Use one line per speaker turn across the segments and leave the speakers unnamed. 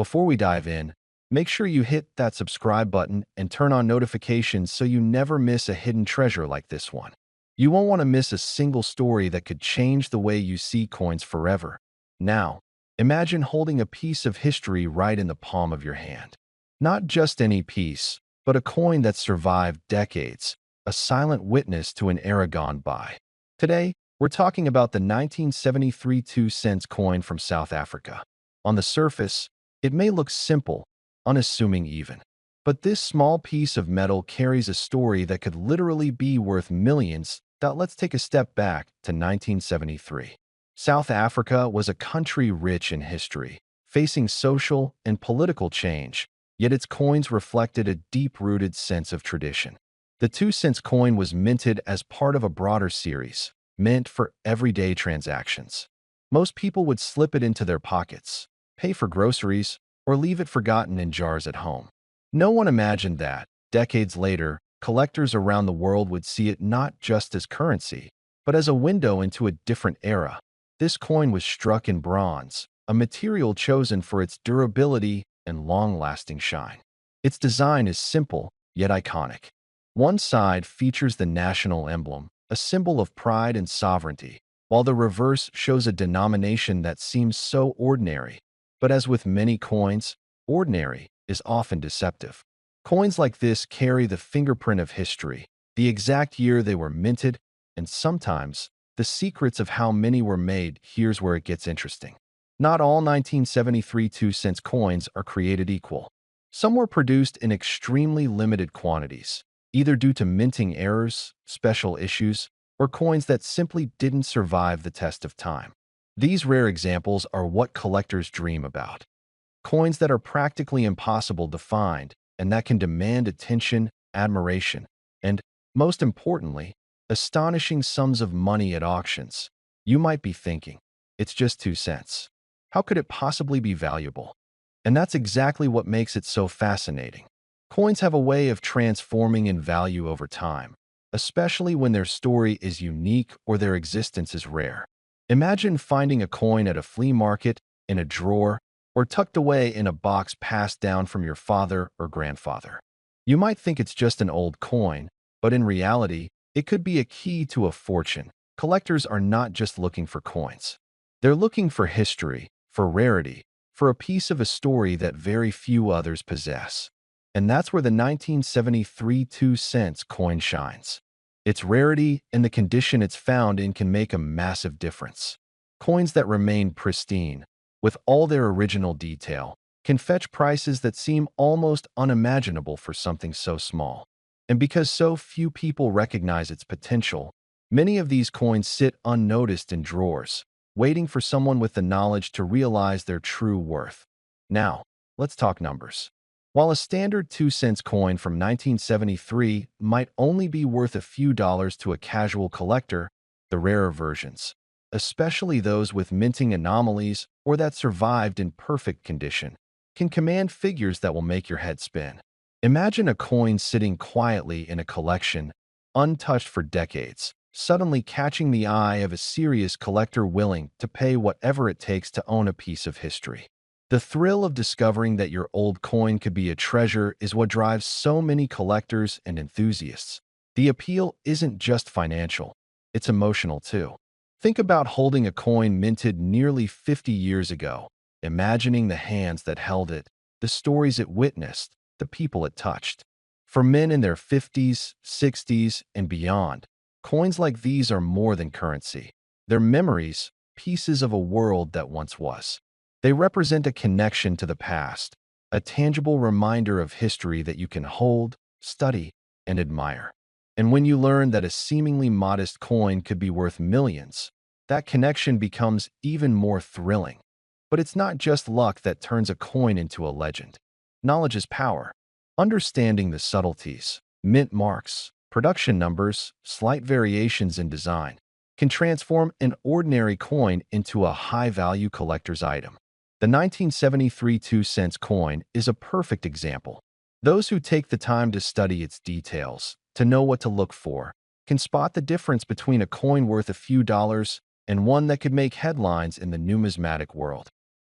Before we dive in, make sure you hit that subscribe button and turn on notifications so you never miss a hidden treasure like this one. You won't want to miss a single story that could change the way you see coins forever. Now, imagine holding a piece of history right in the palm of your hand. Not just any piece, but a coin that survived decades, a silent witness to an era gone by. Today, we're talking about the 1973 2-cent coin from South Africa. On the surface, it may look simple, unassuming even. But this small piece of metal carries a story that could literally be worth millions. Let's take a step back to 1973. South Africa was a country rich in history, facing social and political change, yet its coins reflected a deep-rooted sense of tradition. The 2-cent coin was minted as part of a broader series, meant for everyday transactions. Most people would slip it into their pockets, pay for groceries, or leave it forgotten in jars at home. No one imagined that, decades later, collectors around the world would see it not just as currency, but as a window into a different era. This coin was struck in bronze, a material chosen for its durability and long-lasting shine. Its design is simple, yet iconic. One side features the national emblem, a symbol of pride and sovereignty, while the reverse shows a denomination that seems so ordinary. But as with many coins, ordinary is often deceptive. Coins like this carry the fingerprint of history, the exact year they were minted, and sometimes the secrets of how many were made. Here's where it gets interesting. Not all 1973 2-cent coins are created equal. Some were produced in extremely limited quantities, either due to minting errors, special issues, or coins that simply didn't survive the test of time. These rare examples are what collectors dream about. Coins that are practically impossible to find and that can demand attention, admiration, and, most importantly, astonishing sums of money at auctions. You might be thinking, it's just 2 cents. How could it possibly be valuable? And that's exactly what makes it so fascinating. Coins have a way of transforming in value over time, especially when their story is unique or their existence is rare. Imagine finding a coin at a flea market, in a drawer, or tucked away in a box passed down from your father or grandfather. You might think it's just an old coin, but in reality, it could be a key to a fortune. Collectors are not just looking for coins. They're looking for history, for rarity, for a piece of a story that very few others possess. And that's where the 1973 2-cent coin shines. Its rarity and the condition it's found in can make a massive difference. Coins that remain pristine, with all their original detail, can fetch prices that seem almost unimaginable for something so small. And because so few people recognize its potential, many of these coins sit unnoticed in drawers, waiting for someone with the knowledge to realize their true worth. Now, let's talk numbers. While a standard 2-cent coin from 1973 might only be worth a few dollars to a casual collector, the rarer versions, especially those with minting anomalies or that survived in perfect condition, can command figures that will make your head spin. Imagine a coin sitting quietly in a collection, untouched for decades, suddenly catching the eye of a serious collector willing to pay whatever it takes to own a piece of history. The thrill of discovering that your old coin could be a treasure is what drives so many collectors and enthusiasts. The appeal isn't just financial, it's emotional too. Think about holding a coin minted nearly 50 years ago, imagining the hands that held it, the stories it witnessed, the people it touched. For men in their 50s, 60s, and beyond, coins like these are more than currency. They're memories, pieces of a world that once was. They represent a connection to the past, a tangible reminder of history that you can hold, study, and admire. And when you learn that a seemingly modest coin could be worth millions, that connection becomes even more thrilling. But it's not just luck that turns a coin into a legend. Knowledge is power. Understanding the subtleties, mint marks, production numbers, slight variations in design, can transform an ordinary coin into a high-value collector's item. The 1973 2-cent coin is a perfect example. Those who take the time to study its details, to know what to look for, can spot the difference between a coin worth a few dollars and one that could make headlines in the numismatic world.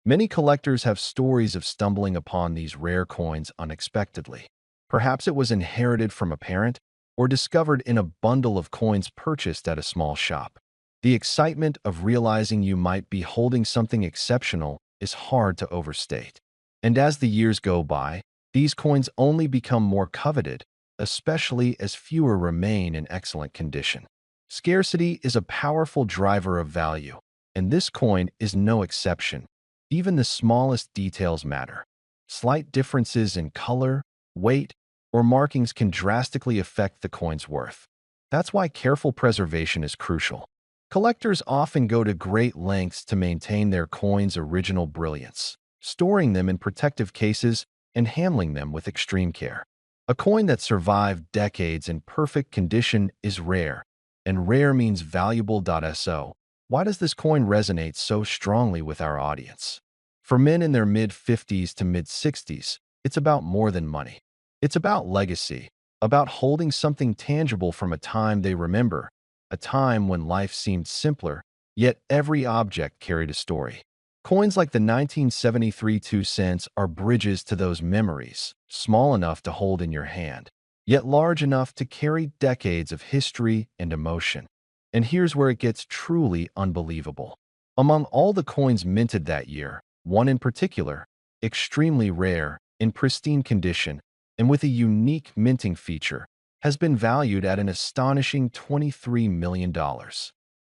Many collectors have stories of stumbling upon these rare coins unexpectedly. Perhaps it was inherited from a parent or discovered in a bundle of coins purchased at a small shop. The excitement of realizing you might be holding something exceptional is hard to overstate. And as the years go by, these coins only become more coveted, especially as fewer remain in excellent condition. Scarcity is a powerful driver of value, and this coin is no exception. Even the smallest details matter. Slight differences in color, weight, or markings can drastically affect the coin's worth. That's why careful preservation is crucial. Collectors often go to great lengths to maintain their coins' original brilliance, storing them in protective cases and handling them with extreme care. A coin that survived decades in perfect condition is rare, and rare means valuable. So, why does this coin resonate so strongly with our audience? For men in their mid-50s to mid-60s, it's about more than money. It's about legacy, about holding something tangible from a time they remember, a time when life seemed simpler, yet every object carried a story. Coins like the 1973 2 cents are bridges to those memories, small enough to hold in your hand, yet large enough to carry decades of history and emotion. And here's where it gets truly unbelievable. Among all the coins minted that year, one in particular, extremely rare, in pristine condition, and with a unique minting feature, has been valued at an astonishing $23 million.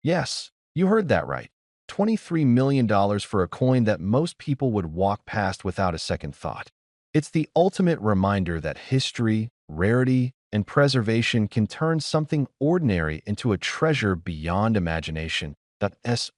Yes, you heard that right. $23 million for a coin that most people would walk past without a second thought. It's the ultimate reminder that history, rarity, and preservation can turn something ordinary into a treasure beyond imagination.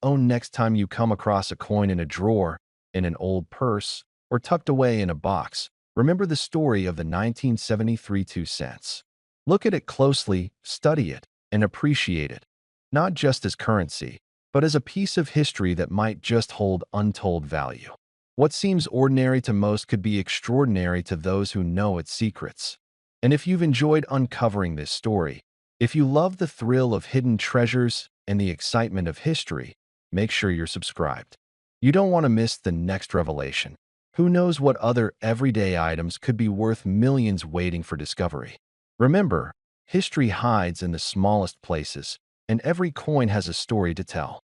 Next time you come across a coin in a drawer, in an old purse, or tucked away in a box, remember the story of the 1973 2 cents. Look at it closely, study it, and appreciate it, not just as currency, but as a piece of history that might just hold untold value. What seems ordinary to most could be extraordinary to those who know its secrets. And if you've enjoyed uncovering this story, if you love the thrill of hidden treasures and the excitement of history, make sure you're subscribed. You don't want to miss the next revelation. Who knows what other everyday items could be worth millions waiting for discovery? Remember, history hides in the smallest places, and every coin has a story to tell.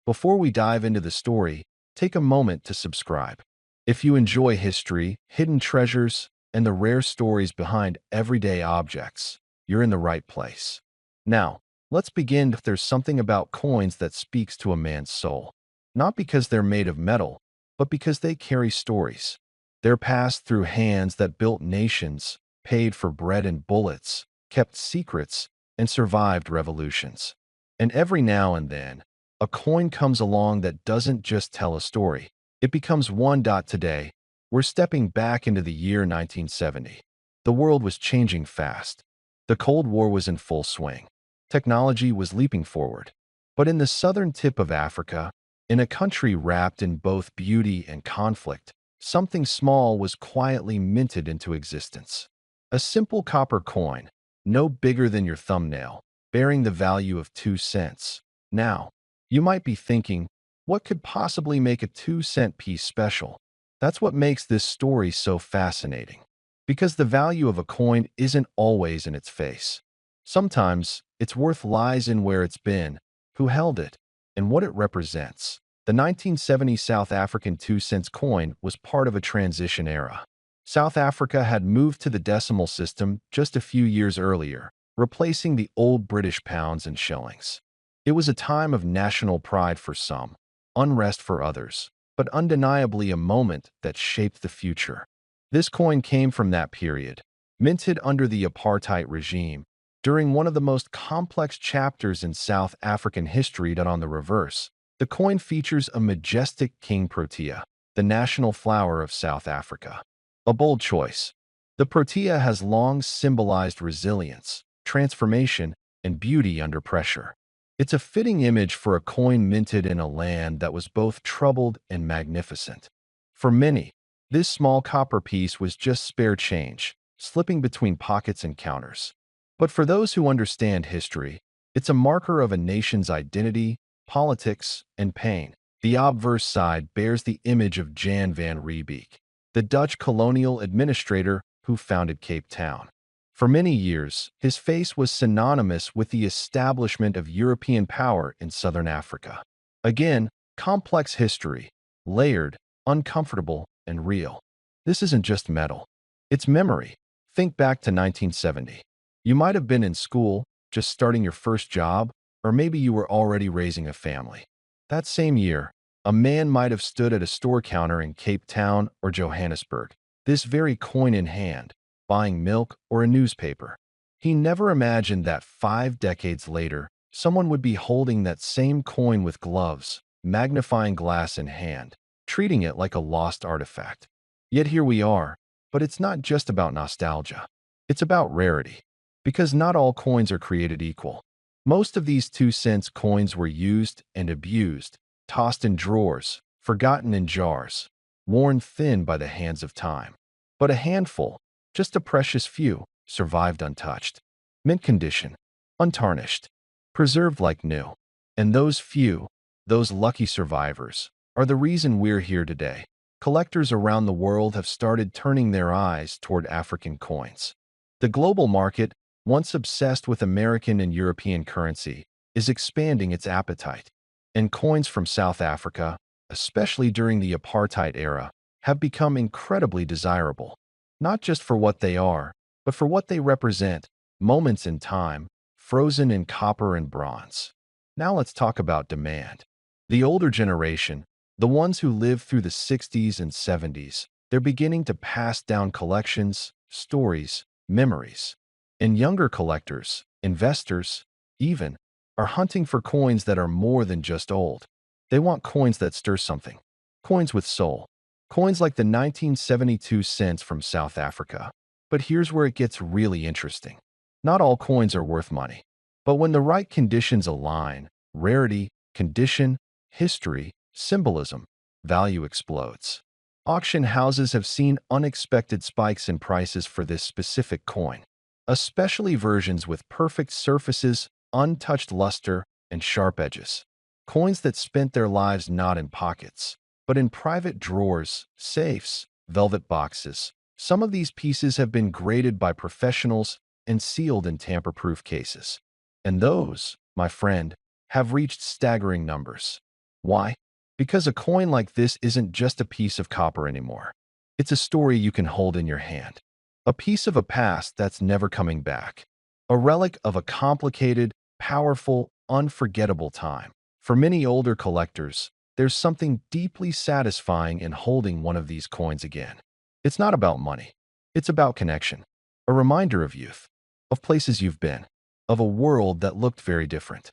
Before we dive into the story, take a moment to subscribe. If you enjoy history, hidden treasures, and the rare stories behind everyday objects, you're in the right place. Now, let's begin. There's something about coins that speaks to a man's soul. Not because they're made of metal, but because they carry stories. They're passed through hands that built nations, paid for bread and bullets, kept secrets, and survived revolutions. And every now and then, a coin comes along that doesn't just tell a story. It becomes one. Today, we're stepping back into the year 1970. The world was changing fast. The Cold War was in full swing. Technology was leaping forward. But in the southern tip of Africa, in a country wrapped in both beauty and conflict, something small was quietly minted into existence. A simple copper coin, no bigger than your thumbnail, bearing the value of 2 cents. Now, you might be thinking, what could possibly make a 2-cent piece special? That's what makes this story so fascinating. Because the value of a coin isn't always in its face. Sometimes, its worth lies in where it's been, who held it, and what it represents. The 1970 South African 2-cent coin was part of a transition era. South Africa had moved to the decimal system just a few years earlier, replacing the old British pounds and shillings. It was a time of national pride for some, unrest for others, but undeniably a moment that shaped the future. This coin came from that period, minted under the apartheid regime, during one of the most complex chapters in South African history. On the reverse, the coin features a majestic king protea, the national flower of South Africa. A bold choice. The protea has long symbolized resilience, transformation, and beauty under pressure. It's a fitting image for a coin minted in a land that was both troubled and magnificent. For many, this small copper piece was just spare change, slipping between pockets and counters. But for those who understand history, it's a marker of a nation's identity, politics, and pain. The obverse side bears the image of Jan van Riebeeck, the Dutch colonial administrator who founded Cape Town. For many years, his face was synonymous with the establishment of European power in southern Africa. Again, complex history, layered, uncomfortable, and real. This isn't just metal. It's memory. Think back to 1970. You might have been in school, just starting your first job, or maybe you were already raising a family. That same year, a man might have stood at a store counter in Cape Town or Johannesburg, this very coin in hand, buying milk or a newspaper. He never imagined that 5 decades later, someone would be holding that same coin with gloves, magnifying glass in hand, treating it like a lost artifact. Yet here we are, but it's not just about nostalgia. It's about rarity. Because not all coins are created equal. Most of these 2-cent coins were used and abused, tossed in drawers, forgotten in jars, worn thin by the hands of time. But a handful, just a precious few, survived untouched. Mint condition, untarnished, preserved like new. And those few, those lucky survivors, are the reason we're here today. Collectors around the world have started turning their eyes toward African coins. The global market, once obsessed with American and European currency, is expanding its appetite. And coins from South Africa, especially during the apartheid era, have become incredibly desirable. Not just for what they are, but for what they represent, moments in time, frozen in copper and bronze. Now let's talk about demand. The older generation, the ones who lived through the 60s and 70s, they're beginning to pass down collections, stories, memories. And younger collectors, investors, even, are hunting for coins that are more than just old. They want coins that stir something. Coins with soul. Coins like the 1972 cents from South Africa. But here's where it gets really interesting. Not all coins are worth money. But when the right conditions align, rarity, condition, history, symbolism, value explodes. Auction houses have seen unexpected spikes in prices for this specific coin, especially versions with perfect surfaces, untouched luster, and sharp edges. Coins that spent their lives not in pockets, but in private drawers, safes, velvet boxes. Some of these pieces have been graded by professionals and sealed in tamper-proof cases. And those, my friend, have reached staggering numbers. Why? Because a coin like this isn't just a piece of copper anymore. It's a story you can hold in your hand. A piece of a past that's never coming back. A relic of a complicated, powerful, unforgettable time. For many older collectors, there's something deeply satisfying in holding one of these coins again. It's not about money. It's about connection. A reminder of youth, of places you've been, of a world that looked very different.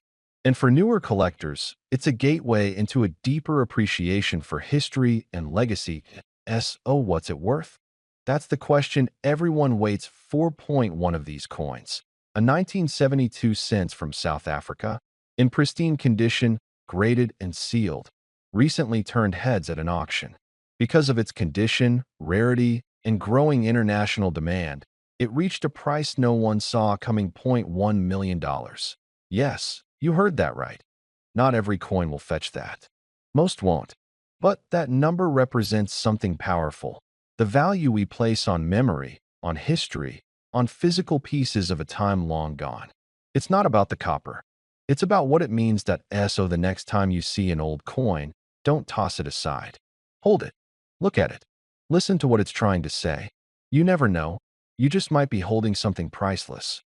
And for newer collectors, it's a gateway into a deeper appreciation for history and legacy. Oh, what's it worth? That's the question everyone waits. 4.1 of these coins, a 1972 cents from South Africa, in pristine condition, graded and sealed, recently turned heads at an auction. Because of its condition, rarity, and growing international demand, it reached a price no one saw coming. $0.1 million. Yes, you heard that right. Not every coin will fetch that. Most won't. But that number represents something powerful. The value we place on memory, on history, on physical pieces of a time long gone. It's not about the copper. It's about what it means that so the next time you see an old coin, don't toss it aside. Hold it. Look at it. Listen to what it's trying to say. You never know. You just might be holding something priceless.